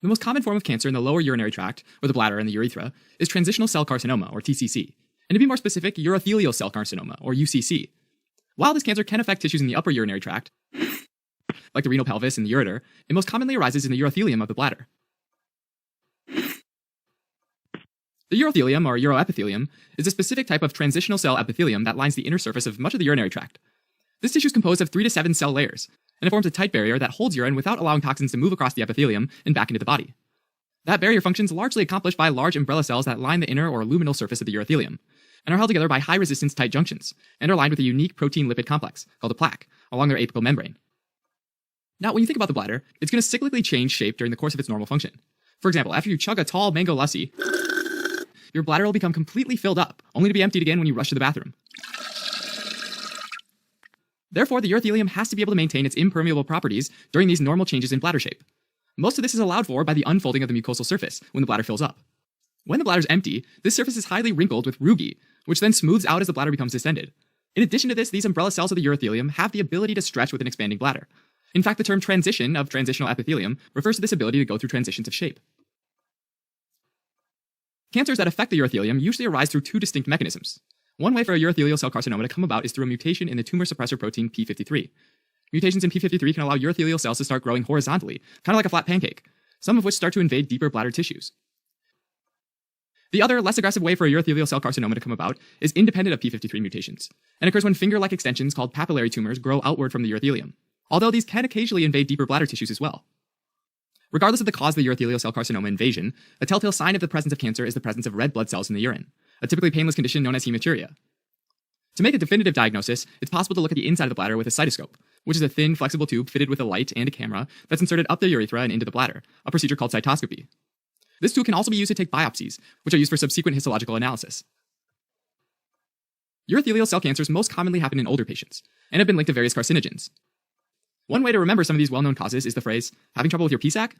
The most common form of cancer in the lower urinary tract, or the bladder and the urethra, is transitional cell carcinoma, or TCC, and to be more specific, urothelial cell carcinoma, or UCC. While this cancer can affect tissues in the upper urinary tract, like the renal pelvis and the ureter, it most commonly arises in the urothelium of the bladder. The urothelium, or uroepithelium, is a specific type of transitional cell epithelium that lines the inner surface of much of the urinary tract. This tissue is composed of 3 to 7 cell layers, and it forms a tight barrier that holds urine without allowing toxins to move across the epithelium and back into the body. That barrier functions largely accomplished by large umbrella cells that line the inner or luminal surface of the urothelium, and are held together by high-resistance tight junctions, and are lined with a unique protein-lipid complex, called a plaque, along their apical membrane. Now, when you think about the bladder, it's going to cyclically change shape during the course of its normal function. For example, after you chug a tall mango lassi, your bladder will become completely filled up, only to be emptied again when you rush to the bathroom. Therefore, the urothelium has to be able to maintain its impermeable properties during these normal changes in bladder shape. Most of this is allowed for by the unfolding of the mucosal surface when the bladder fills up. When the bladder is empty, this surface is highly wrinkled with rugae, which then smooths out as the bladder becomes distended. In addition to this, these umbrella cells of the urothelium have the ability to stretch with an expanding bladder. In fact, the term transition of transitional epithelium refers to this ability to go through transitions of shape. Cancers that affect the urothelium usually arise through 2 distinct mechanisms. One way for a urothelial cell carcinoma to come about is through a mutation in the tumor suppressor protein p53. Mutations in p53 can allow urothelial cells to start growing horizontally, kind of like a flat pancake, some of which start to invade deeper bladder tissues. The other, less aggressive way for a urothelial cell carcinoma to come about is independent of p53 mutations, and occurs when finger-like extensions called papillary tumors grow outward from the urothelium, although these can occasionally invade deeper bladder tissues as well. Regardless of the cause of the urothelial cell carcinoma invasion, a telltale sign of the presence of cancer is the presence of red blood cells in the urine, a typically painless condition known as hematuria. To make a definitive diagnosis, it's possible to look at the inside of the bladder with a cystoscope, which is a thin, flexible tube fitted with a light and a camera that's inserted up the urethra and into the bladder, a procedure called cytoscopy. This tool can also be used to take biopsies, which are used for subsequent histological analysis. Urothelial cell cancers most commonly happen in older patients, and have been linked to various carcinogens. One way to remember some of these well-known causes is the phrase, having trouble with your pee-sac,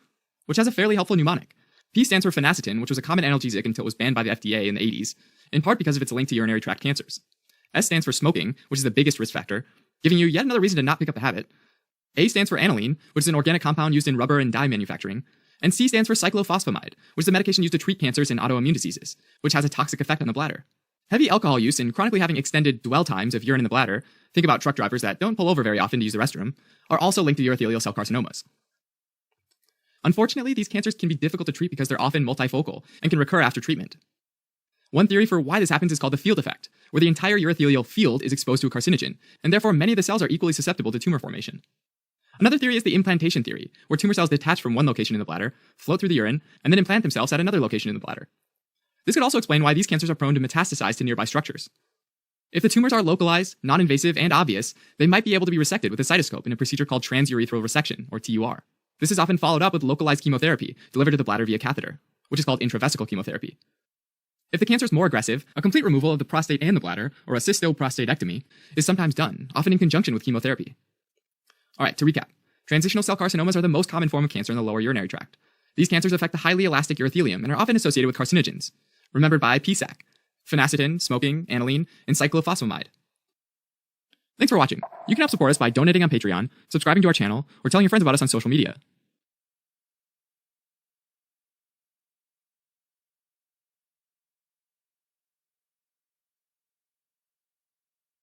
which has a fairly helpful mnemonic. P stands for phenacetin, which was a common analgesic until it was banned by the FDA in the 80s, in part because of its link to urinary tract cancers. S stands for smoking, which is the biggest risk factor, giving you yet another reason to not pick up the habit. A stands for aniline, which is an organic compound used in rubber and dye manufacturing. And C stands for cyclophosphamide, which is a medication used to treat cancers and autoimmune diseases, which has a toxic effect on the bladder. Heavy alcohol use and chronically having extended dwell times of urine in the bladder, think about truck drivers that don't pull over very often to use the restroom, are also linked to urothelial cell carcinomas. Unfortunately, these cancers can be difficult to treat because they're often multifocal and can recur after treatment. One theory for why this happens is called the field effect, where the entire urothelial field is exposed to a carcinogen, and therefore many of the cells are equally susceptible to tumor formation. Another theory is the implantation theory, where tumor cells detach from one location in the bladder, float through the urine, and then implant themselves at another location in the bladder. This could also explain why these cancers are prone to metastasize to nearby structures. If the tumors are localized, non-invasive, and obvious, they might be able to be resected with a cystoscope in a procedure called transurethral resection, or TUR. This is often followed up with localized chemotherapy delivered to the bladder via catheter, which is called intravesical chemotherapy. If the cancer is more aggressive, a complete removal of the prostate and the bladder, or a cystoprostatectomy, is sometimes done, often in conjunction with chemotherapy. Alright, to recap. Transitional cell carcinomas are the most common form of cancer in the lower urinary tract. These cancers affect the highly elastic urothelium and are often associated with carcinogens, remembered by PSAC, phenacetin, smoking, aniline, and cyclophosphamide. Thanks for watching. You can help support us by donating on Patreon, subscribing to our channel, or telling your friends about us on social media.